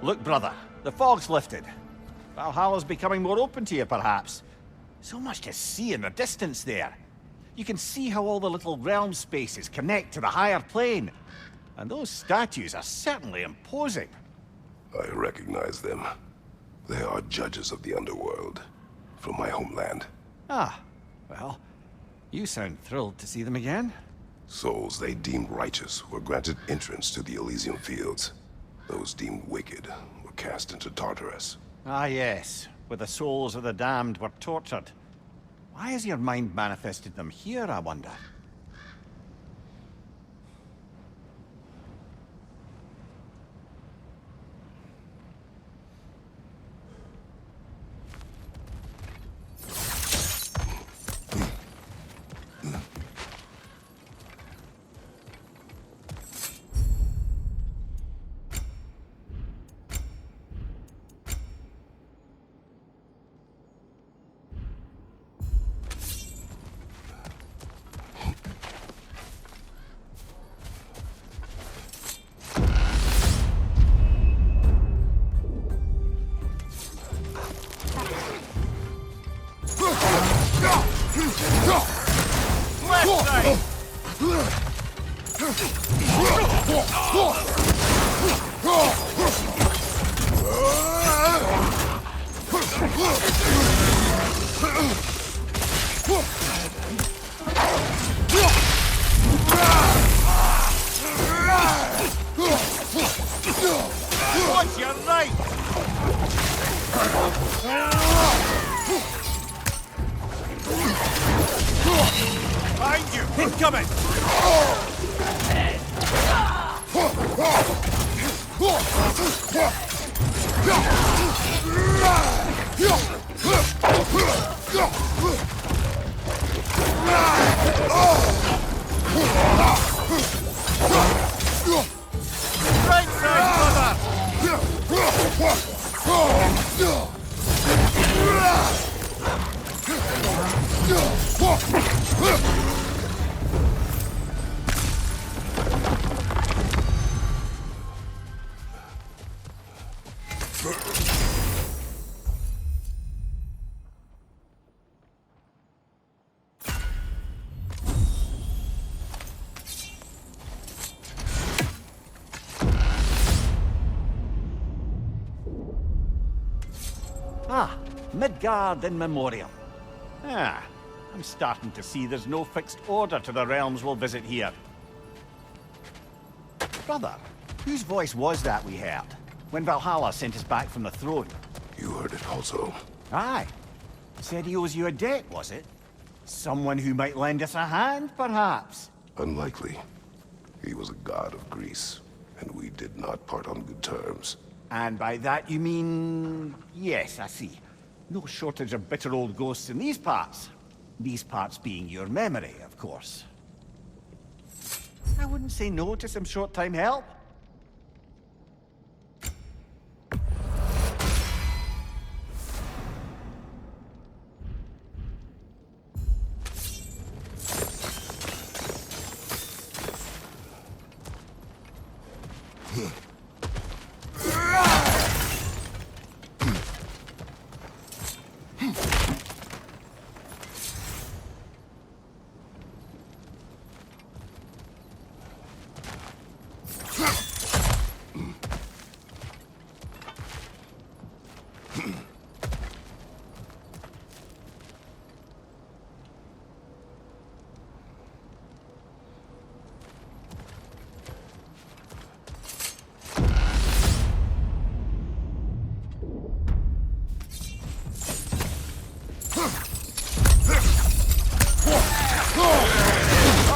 Look, brother, the fog's lifted. Valhalla's becoming more open to you, perhaps. So much to see in the distance there. You can see how all the little realm spaces connect to the higher plane. And those statues are certainly imposing. I recognize them. They are judges of the underworld, from my homeland. Ah, well, you sound thrilled to see them again. Souls they deemed righteous were granted entrance to the Elysium Fields. Those deemed wicked were cast into Tartarus. Ah yes, where the souls of the damned were tortured. Why has your mind manifested them here, I wonder? Watch your right! Behind you! Incoming! Right side, brother! Ah, Midgard in memoriam. Ah, I'm starting to see there's no fixed order to the realms we'll visit here. Brother, whose voice was that we heard when Valhalla sent us back from the throne? You heard it also. Aye. Said he owes you a debt, was it? Someone who might lend us a hand, perhaps? Unlikely. He was a god of Greece, and we did not part on good terms. And by that you mean... Yes, I see. No shortage of bitter old ghosts in these parts. These parts being your memory, of course. I wouldn't say no to some short-time help.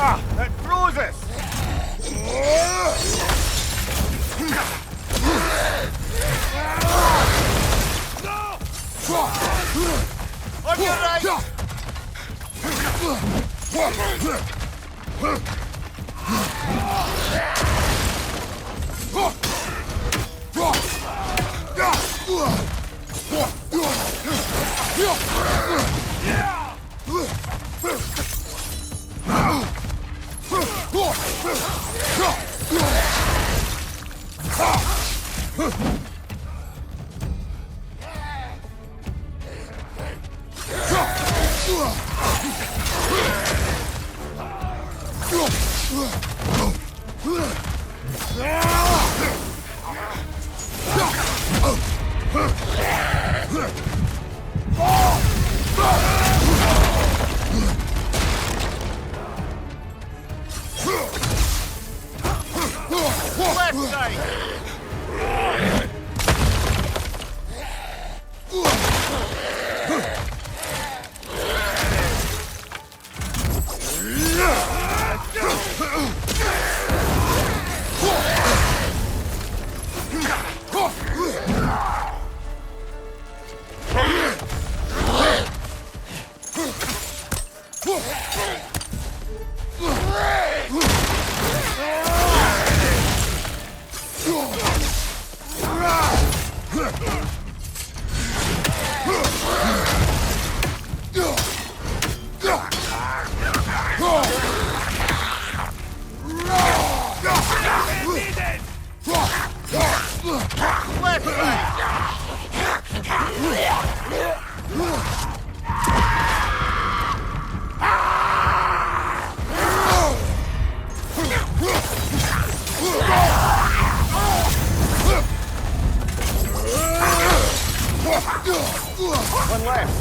Ah, it froze us! On your right! left side! Left side! One left.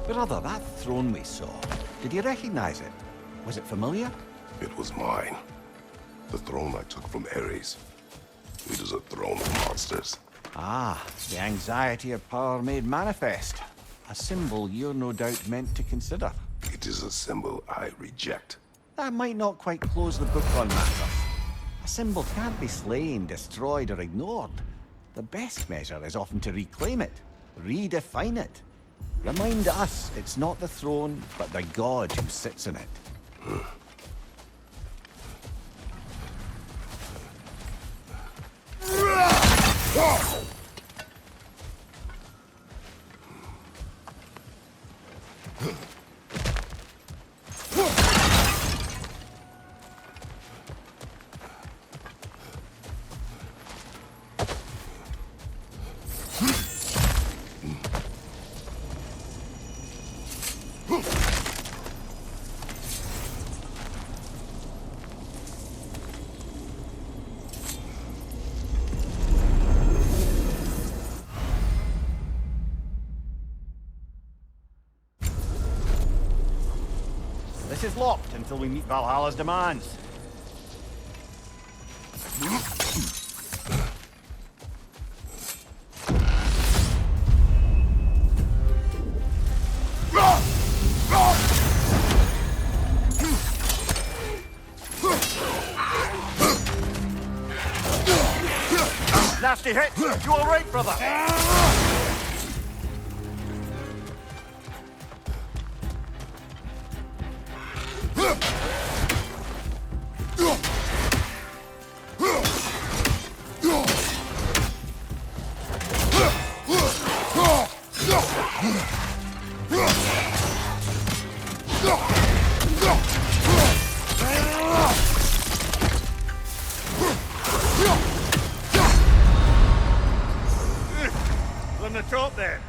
Brother, that throne we saw, did you recognize it? Was it familiar? It was mine. The throne I took from Ares. It is a throne of monsters. Ah, the anxiety of power made manifest. A symbol you're no doubt meant to consider. It is a symbol I reject. That might not quite close the book on matters. A symbol can't be slain, destroyed, or ignored. The best measure is often to reclaim it, redefine it. Remind us it's not the throne, but the god who sits in it. This is locked until we meet Valhalla's demands. Nasty hit! You all right, brother? On the top then.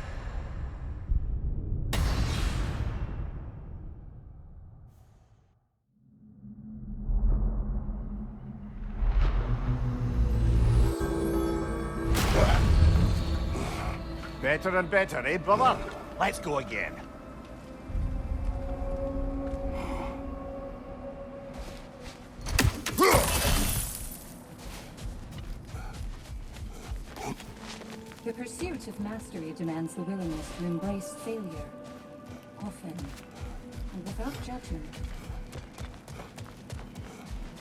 Better and better, eh, brother? Let's go again. The pursuit of mastery demands the willingness to embrace failure, often, and without judgment.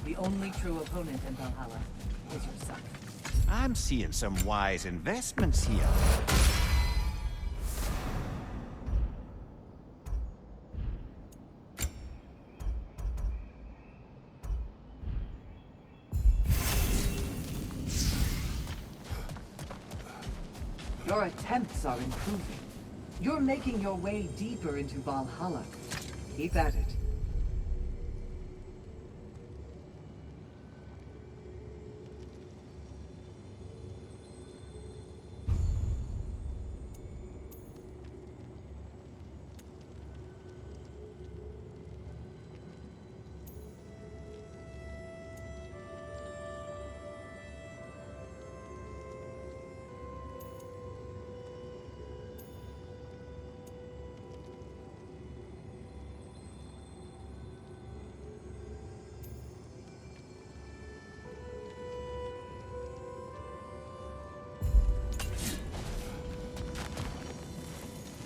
The only true opponent in Valhalla is yourself. I'm seeing some wise investments here. Your attempts are improving. You're making your way deeper into Valhalla. Keep at it.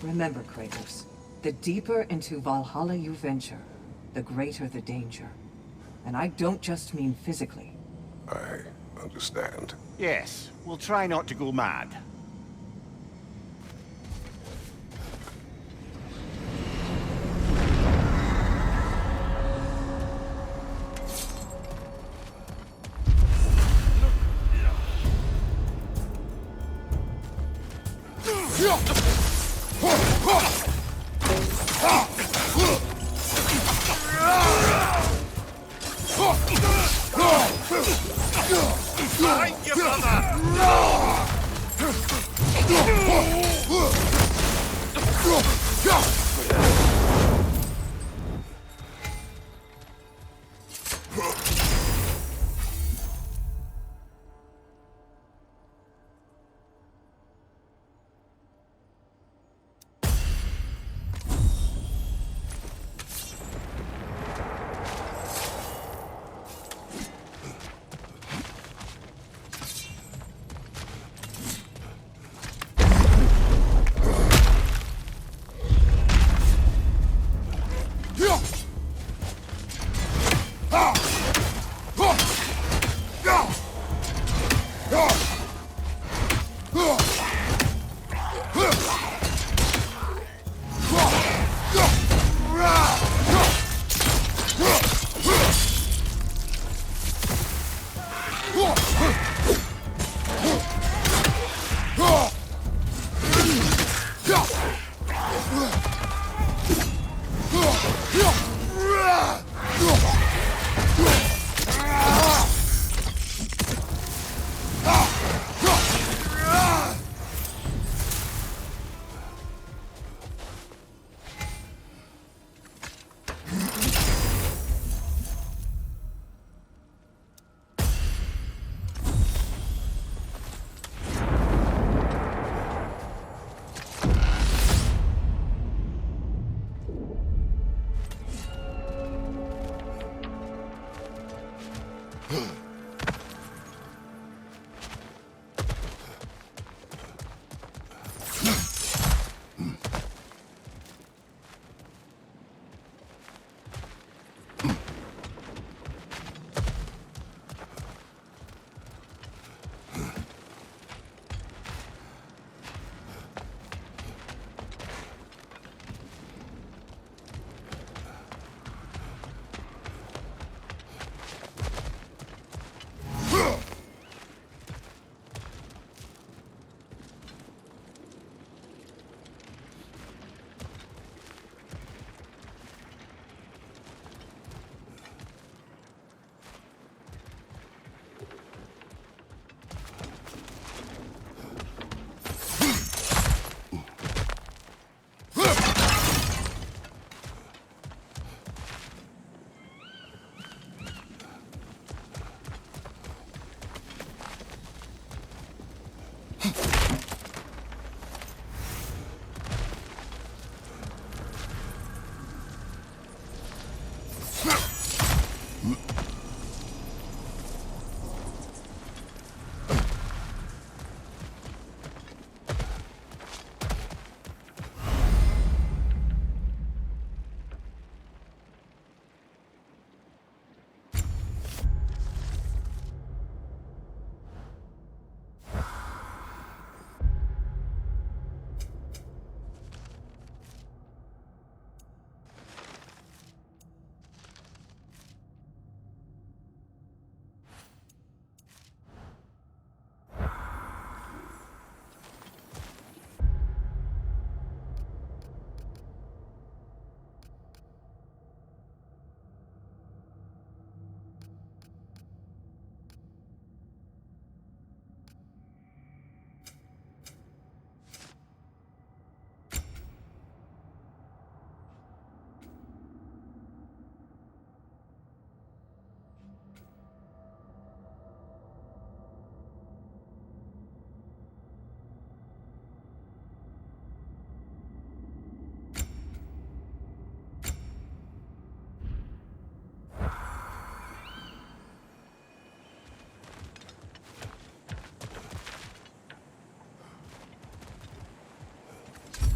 Remember, Kratos, the deeper into Valhalla you venture, the greater the danger. And I don't just mean physically. I understand. Yes, we'll try not to go mad.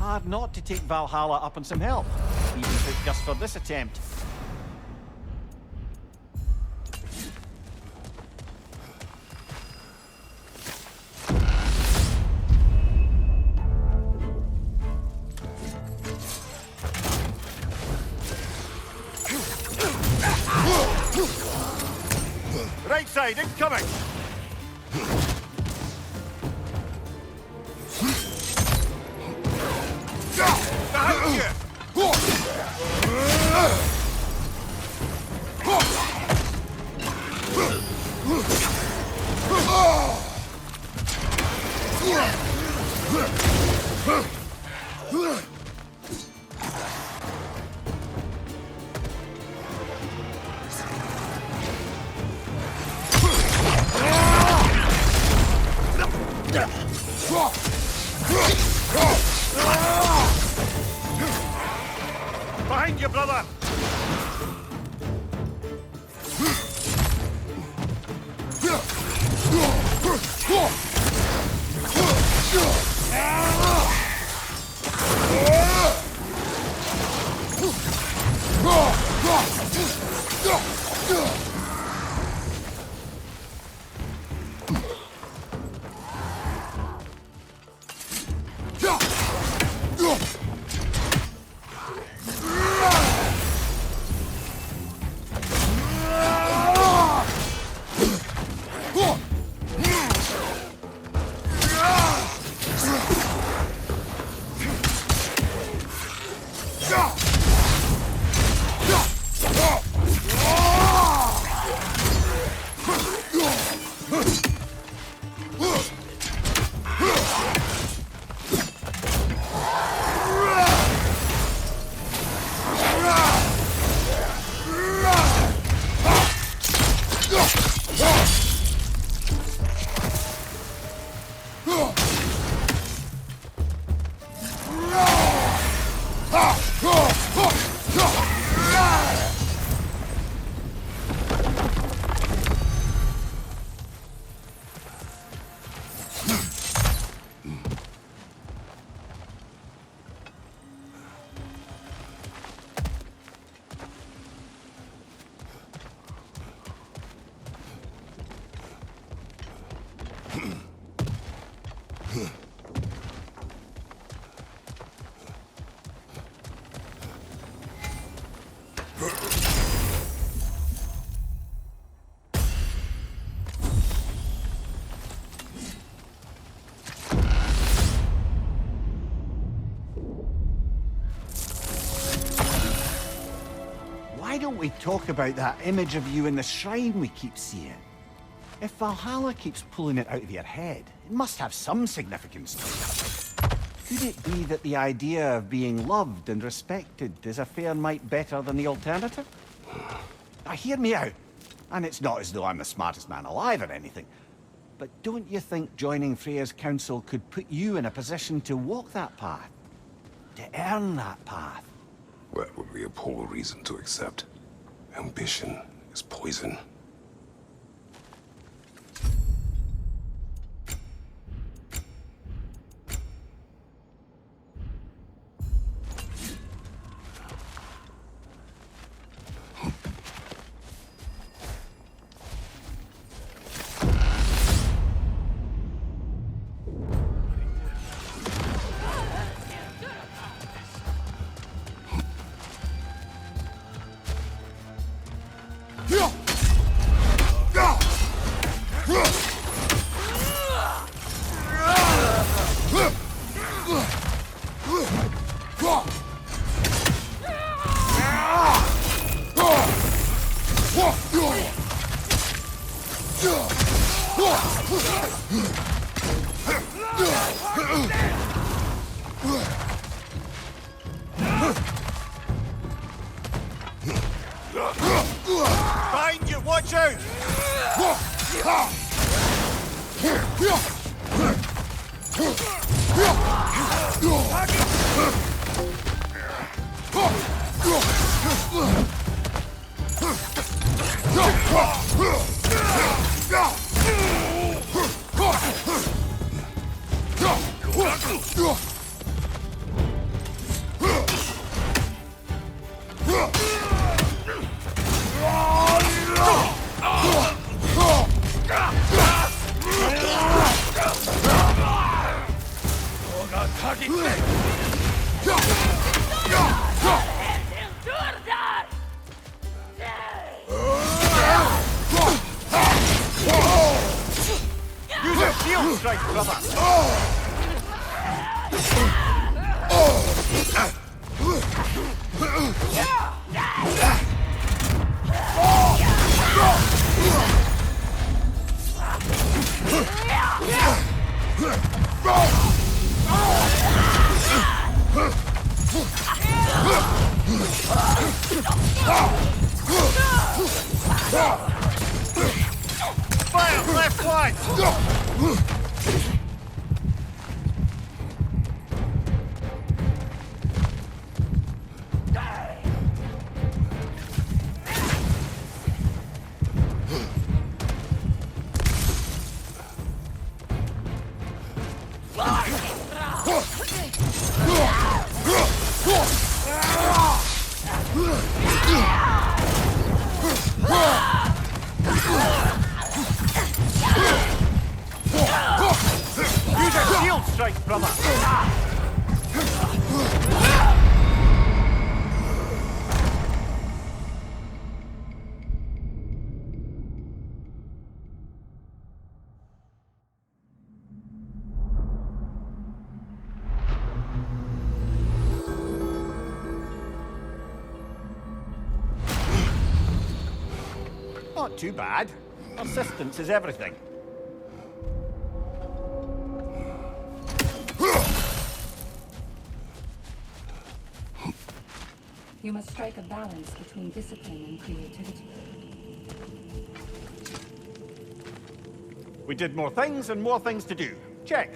hard not to take Valhalla up on some help, even if it's just for this attempt. Right side, incoming! Behind you! Behind you, brother! Why don't we talk about that image of you in the shrine we keep seeing? If Valhalla keeps pulling it out of your head, it must have some significance to it. Could it be that the idea of being loved and respected is a fair mite better than the alternative? Now hear me out, and it's not as though I'm the smartest man alive or anything, but don't you think joining Freya's council could put you in a position to walk that path? To earn that path? That would be a poor reason to accept. Ambition is poison. Behind you, watch out! strike, brother. Fire, left flank! Use a shield strike, brother! Not too bad. Persistence is everything. You must strike a balance between discipline and creativity. We did more things and more things to do. Check.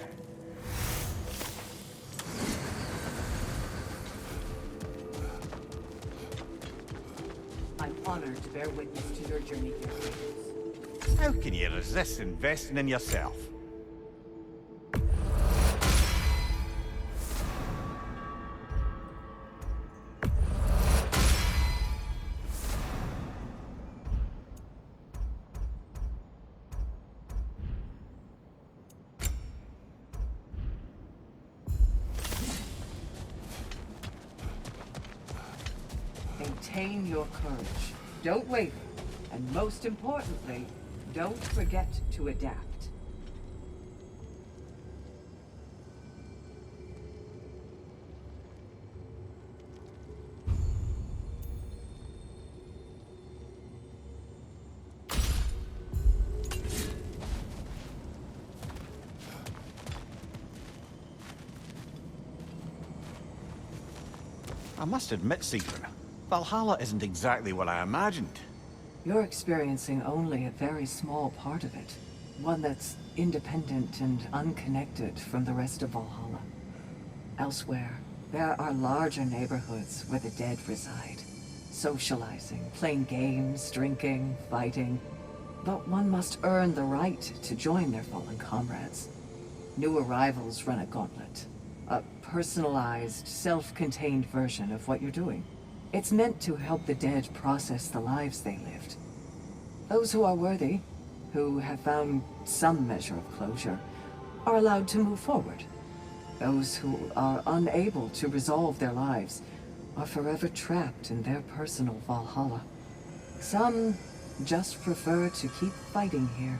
I'm honored to bear witness to your journey here, Kratos. How can you resist investing in yourself? Maintain your courage. Don't waver. And most importantly, don't forget to adapt. I must admit, Seeker, Valhalla isn't exactly what I imagined. You're experiencing only a very small part of it. One that's independent and unconnected from the rest of Valhalla. Elsewhere, there are larger neighborhoods where the dead reside. Socializing, playing games, drinking, fighting. But one must earn the right to join their fallen comrades. New arrivals run a gauntlet. A personalized, self-contained version of what you're doing. It's meant to help the dead process the lives they lived. Those who are worthy, who have found some measure of closure, are allowed to move forward. Those who are unable to resolve their lives are forever trapped in their personal Valhalla. Some just prefer to keep fighting here.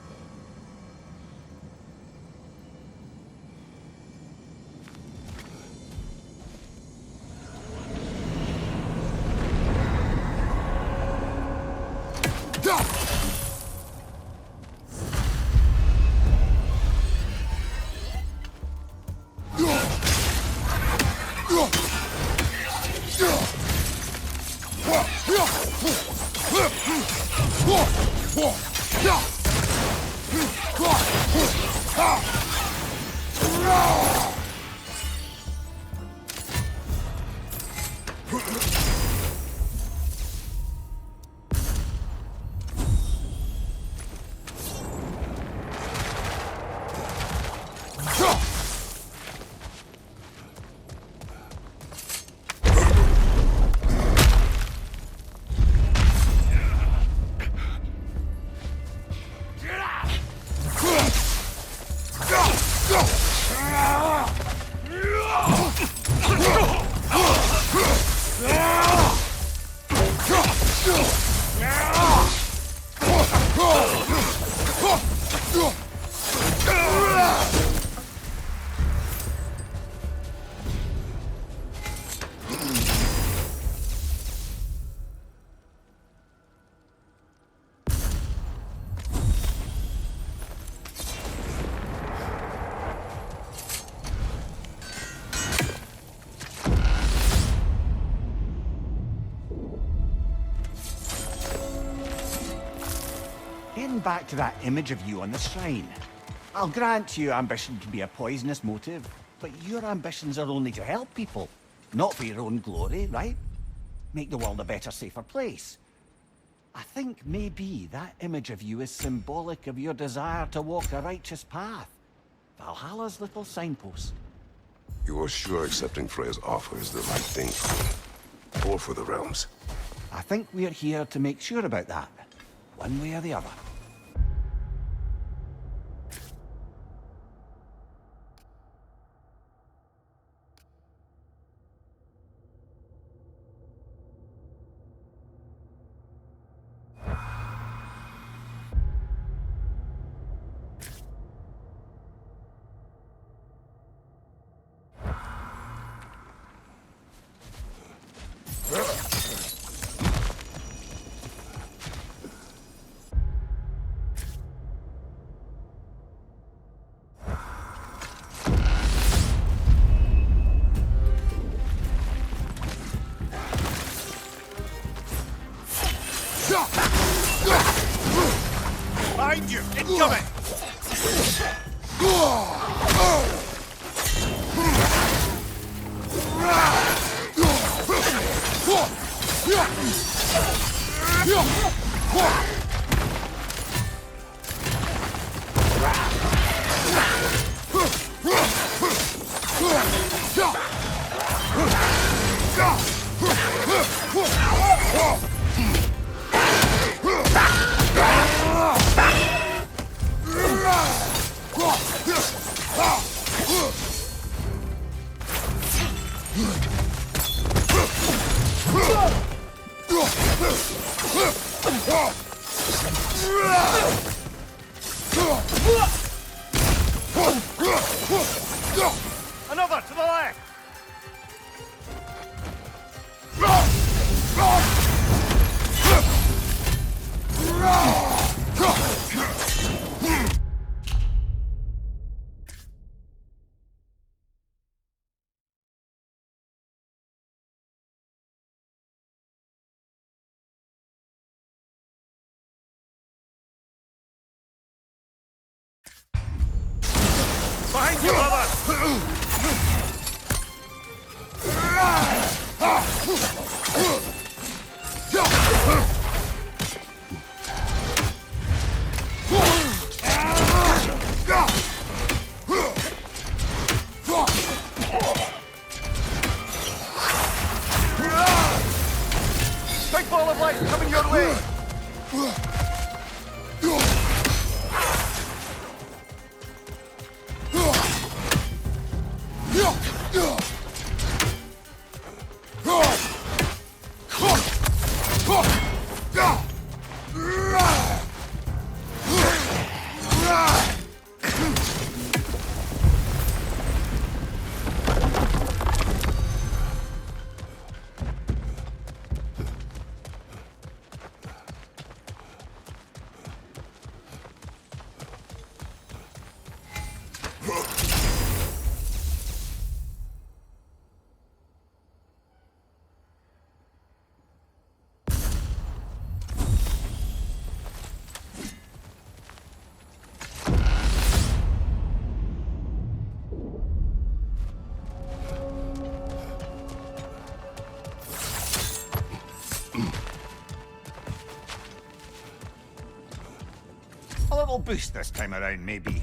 Go! Getting back to that image of you on the shrine. I'll grant you ambition can be a poisonous motive, but your ambitions are only to help people, not for your own glory, right? Make the world a better, safer place. I think maybe that image of you is symbolic of your desire to walk a righteous path. Valhalla's little signpost. You are sure accepting Freya's offer is the right thing for me? Or for the realms? I think we're here to make sure about that, one way or the other. Behind you! Incoming! Another to the left! Behind you, brother! Big ball of light coming your way! A little boost this time around, maybe.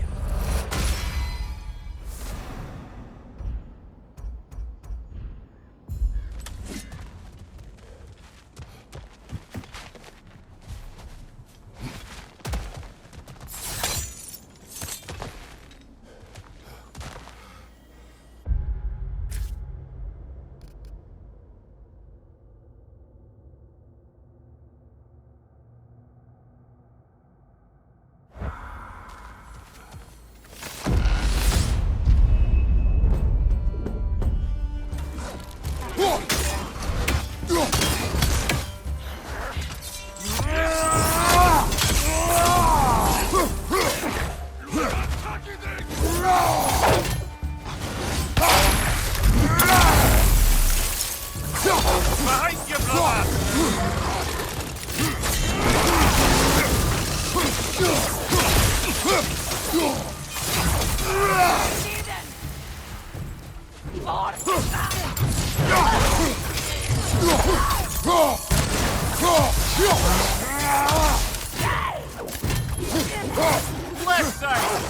Left side!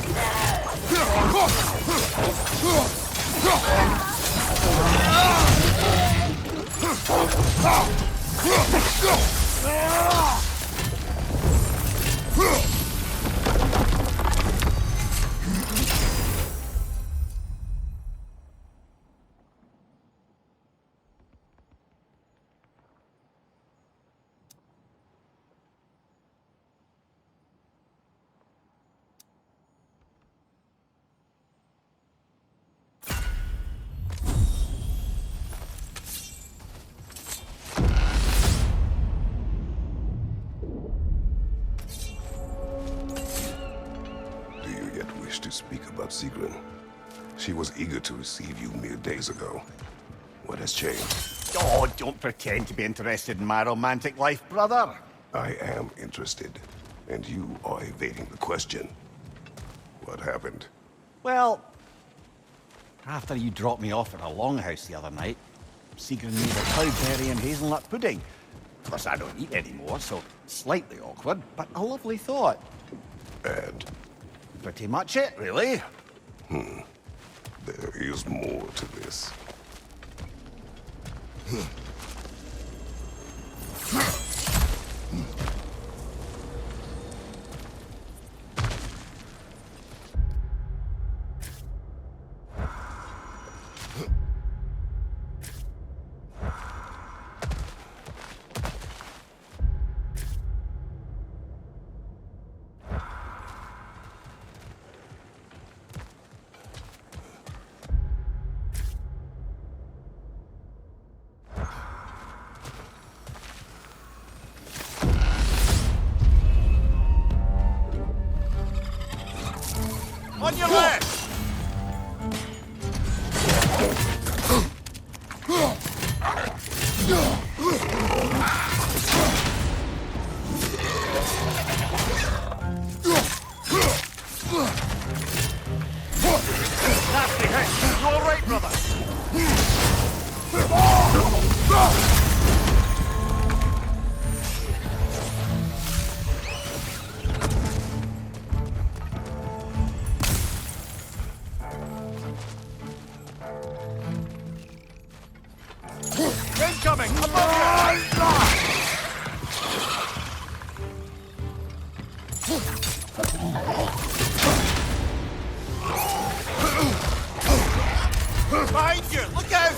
Do you yet wish to speak about Sigrun? She was eager to receive you mere days ago. What has changed? Oh, don't pretend to be interested in my romantic life, brother. I am interested, and you are evading the question. What happened? Well, after you dropped me off at a longhouse the other night, Sigrun made a cloudberry and hazelnut pudding. Of course, I don't eat anymore, so slightly awkward, but a lovely thought. And Pretty much it, really. there is more to this. On your left! Nasty hit! You all right, brother? Incoming! Above you! Behind you! Look out!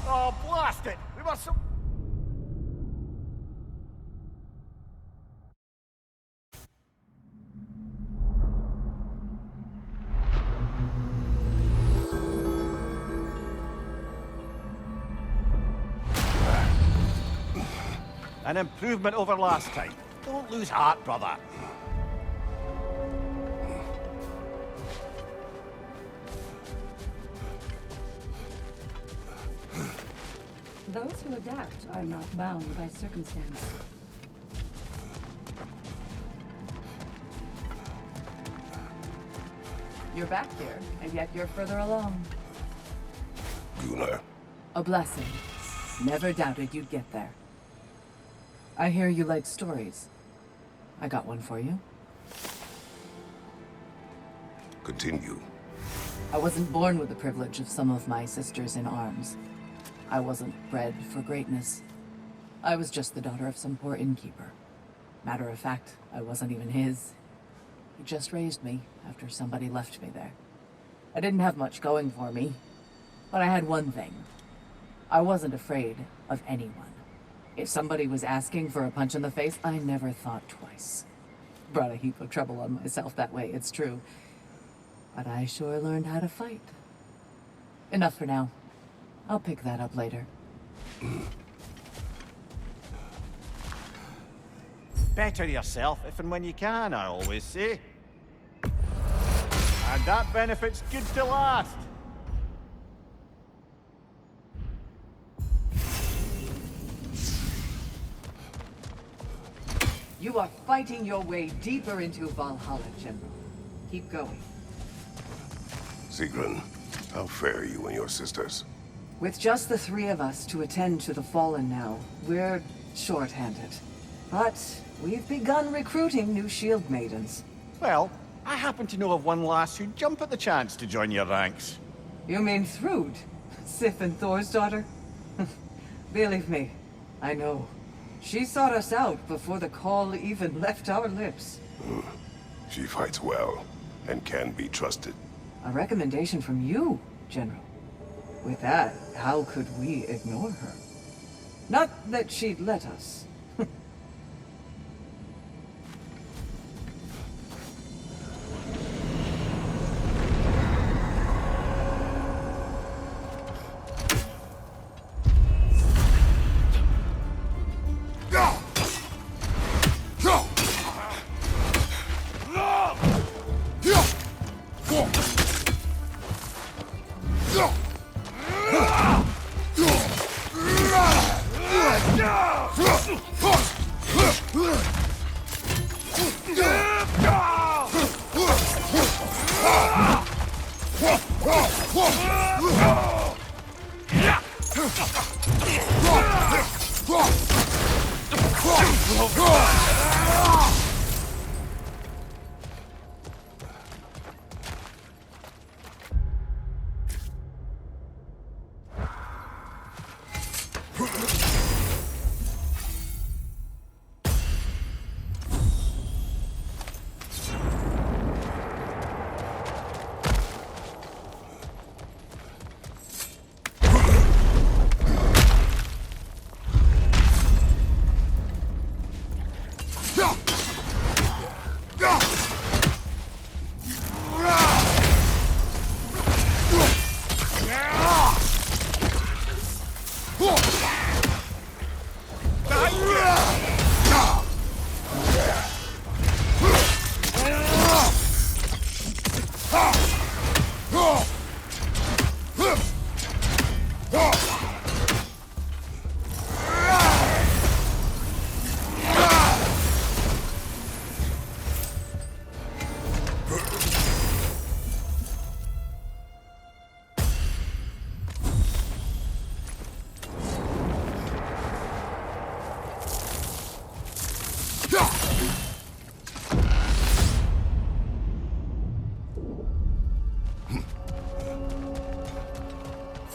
Oh, blast it! We must... An improvement over last time. Don't lose heart, brother. Those who adapt are not bound by circumstance. You're back here, and yet you're further along. Gunnar, A blessing. Never doubted you'd get there. I hear you like stories. I got one for you. continue. I wasn't born with the privilege of some of my sisters in arms. I wasn't bred for greatness. I was just the daughter of some poor innkeeper. Matter of fact, I wasn't even his. He just raised me after somebody left me there. I didn't have much going for me, but I had one thing. I wasn't afraid of anyone. If somebody was asking for a punch in the face, I never thought twice. Brought a heap of trouble on myself that way, it's true. But I sure learned how to fight. Enough for now. I'll pick that up later. Better yourself if and when you can, I always say. And that benefit's good to last. You are fighting your way deeper into Valhalla, General. Keep going. Sigrun, how fare you and your sisters? With just the three of us to attend to the fallen now, we're short-handed. But we've begun recruiting new shield maidens. Well, I happen to know of one lass who'd jump at the chance to join your ranks. You mean Thrud? Sif and Thor's daughter? Believe me, I know. She sought us out before the call even left our lips. She fights well, and can be trusted. A recommendation from you, General. With that, how could we ignore her? Not that she'd let us.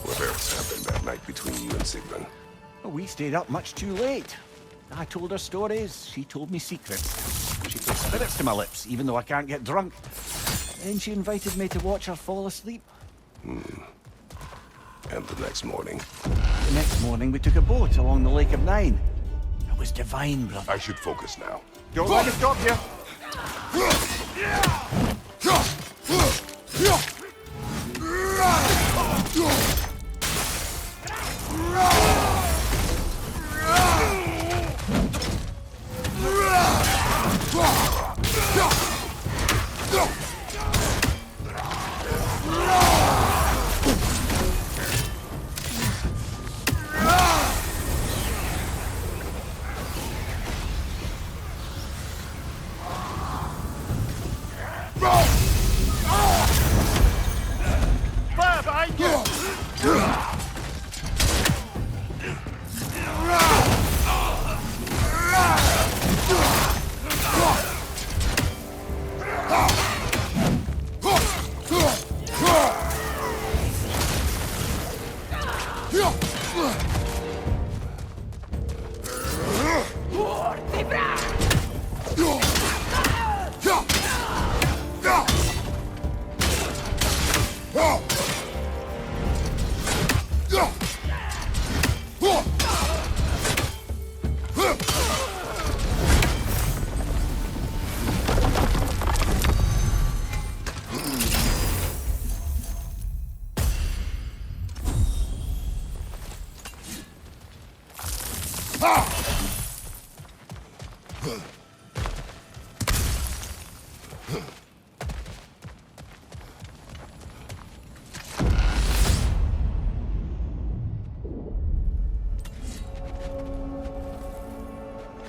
What else happened that night between you and Sigrun? Well, we stayed up much too late. I told her stories, she told me secrets. She put spirits to my lips, even though I can't get drunk. Then she invited me to watch her fall asleep. And the next morning? The next morning, we took a boat along the Lake of Nine. It was divine, brother. I should focus now. Don't let it stop you. Fire behind you!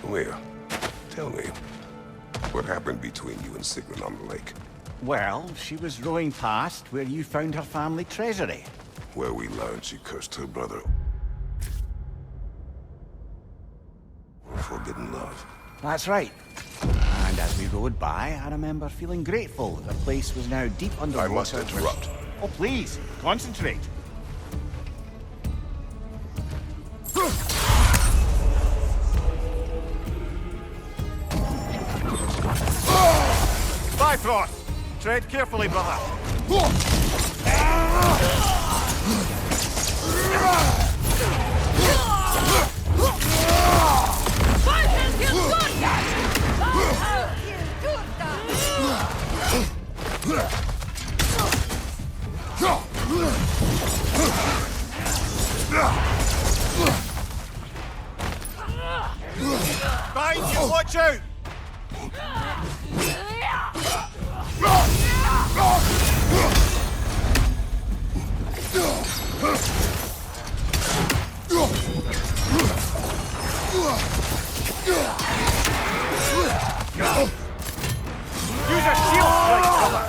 Leah, tell me, what happened between you and Sigrun on the lake? Well, she was rowing past where you found her family treasury. Where we learned she cursed her brother. Forbidden love. That's right. And as we rode by, I remember feeling grateful that the place was now deep underwater. I must interrupt. Oh, please, concentrate. Bifrost! Tread carefully, brother. Behind you, watch out! Use a shield strike, brother!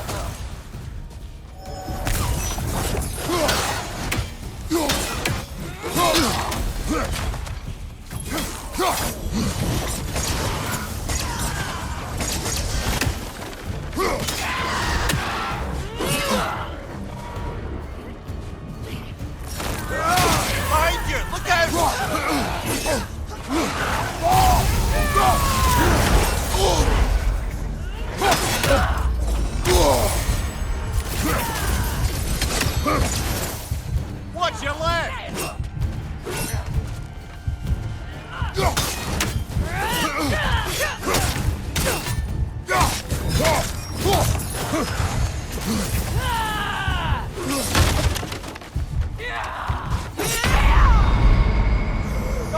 Behind you! Look out! Watch your left!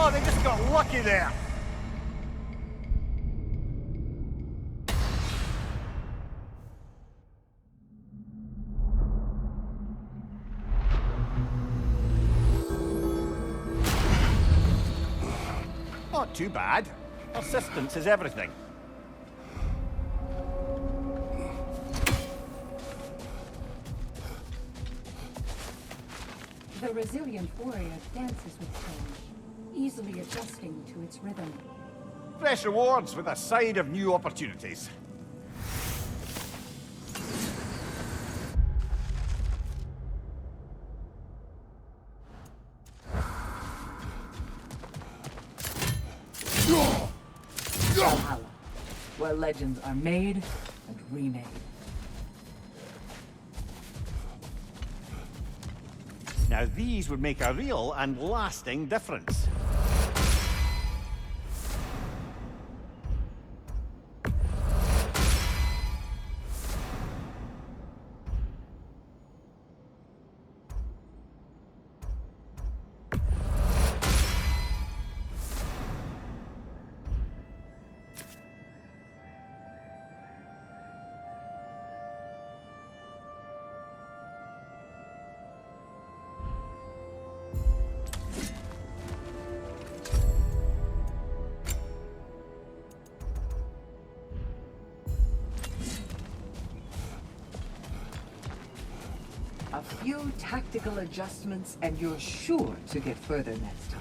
Oh, they just got lucky there. Not too bad. Persistence is everything. The resilient warrior dances with change, easily adjusting to its rhythm. Fresh rewards with a side of new opportunities. Valhalla, where legends are made and remade. Now these would make a real and lasting difference. A few tactical adjustments and you're sure to get further next time.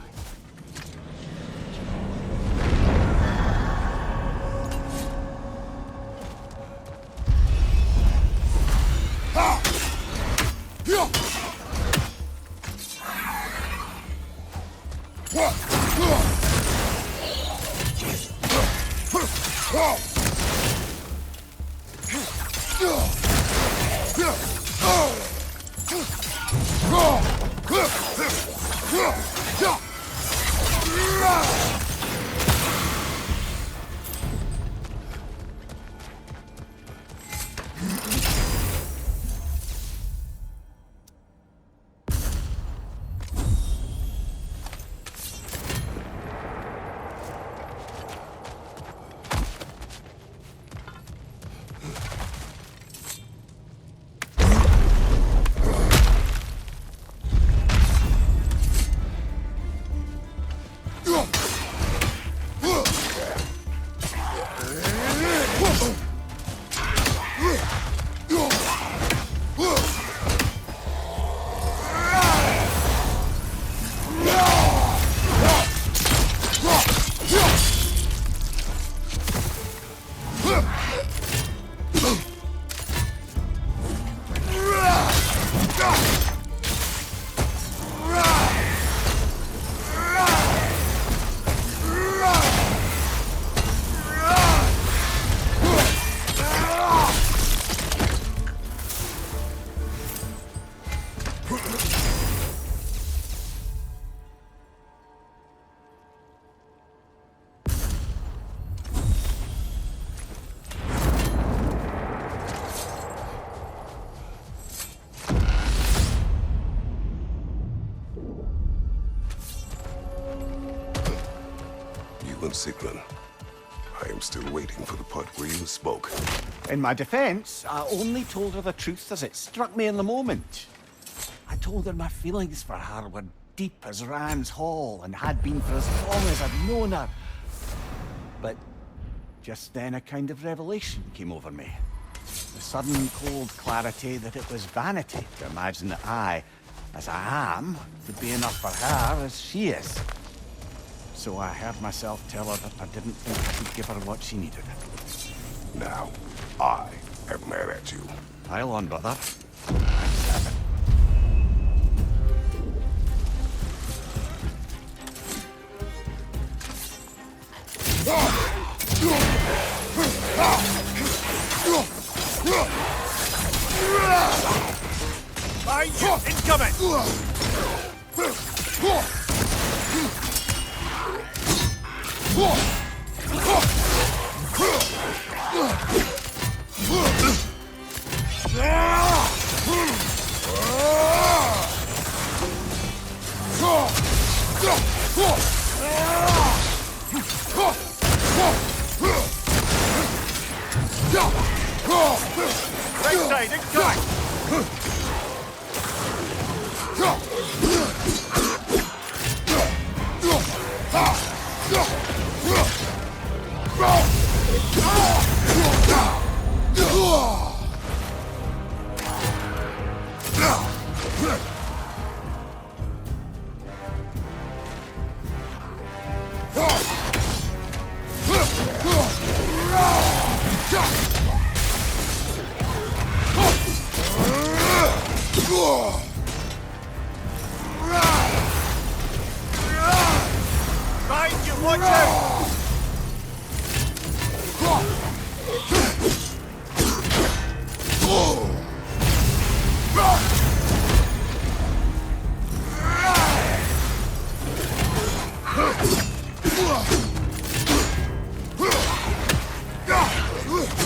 Sigrun. I am still waiting for the part where you spoke. In my defense, I only told her the truth as it struck me in the moment. I told her my feelings for her were deep as Rand's Hall and had been for as long as I've known her. But just then a kind of revelation came over me. The sudden cold clarity that it was vanity to imagine that I, as I am, would be enough for her as she is. So I heard myself tell her that I didn't think I could give her what she needed. Now, I am mad at you. Pile on, brother. Incoming! Right side, incoming! Mind you, watch out!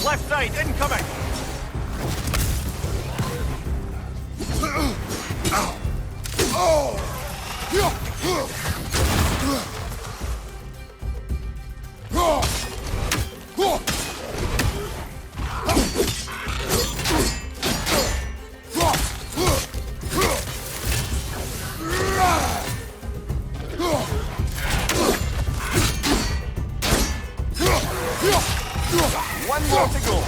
Left side, incoming! One more to go.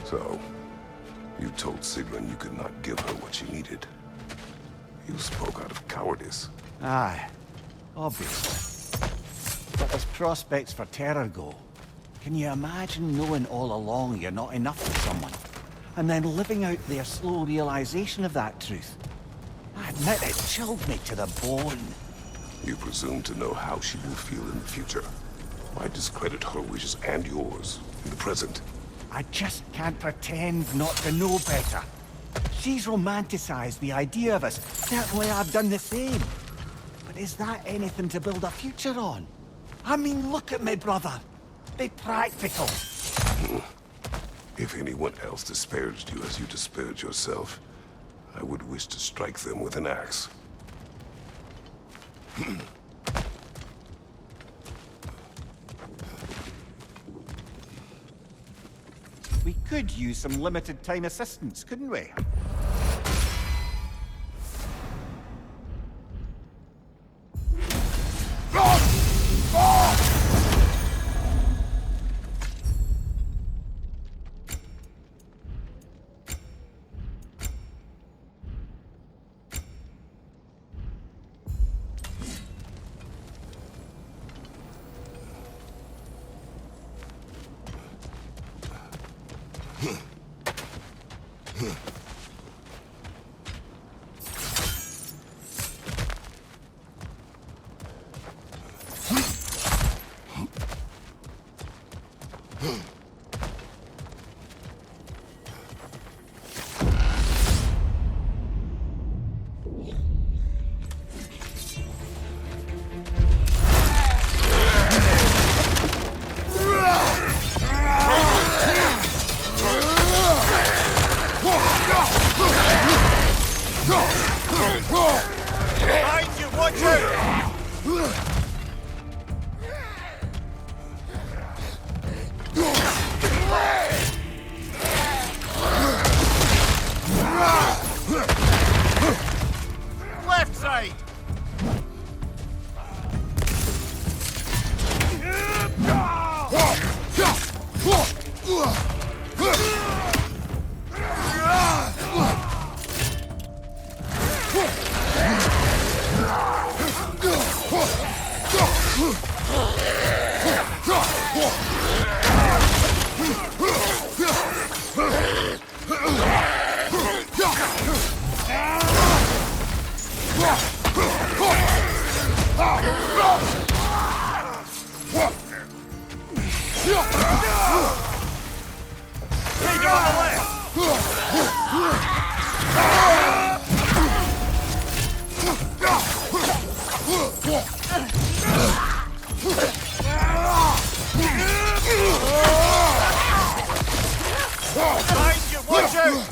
So, you told Sigrun you could not give her what she needed. You spoke out of cowardice. Aye, obviously. But as prospects for terror go, can you imagine knowing all along you're not enough for someone, and then living out their slow realization of that truth? I admit it chilled me to the bone. You presume to know how she will feel in the future. Why discredit her wishes and yours in the present? I just can't pretend not to know better. She's romanticized the idea of us. Certainly I've done the same. But is that anything to build a future on? I mean, look at me, brother. Be practical. If anyone else disparaged you as you disparaged yourself, I would wish to strike them with an axe. We could use some limited time assistance, couldn't we? Behind you, watch out! Left side! Take it on the left! Behind you, watch out!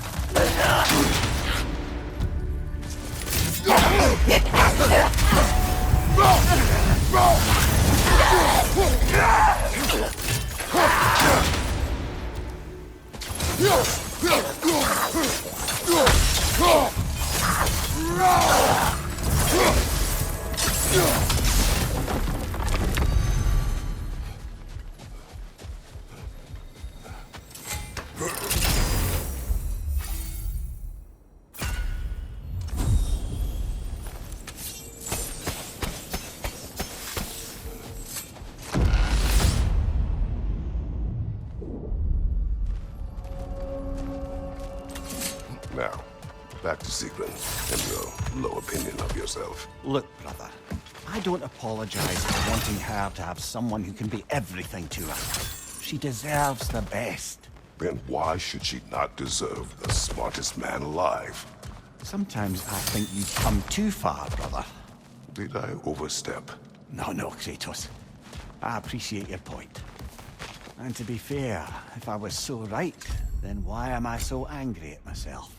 Now, back to Sigrun and your low opinion of yourself. Look, brother, I don't apologize for wanting her to have someone who can be everything to her. She deserves the best. Then why should she not deserve the smartest man alive? Sometimes I think you've come too far, brother. Did I overstep? No, Kratos. I appreciate your point. And to be fair, if I was so right, then why am I so angry at myself?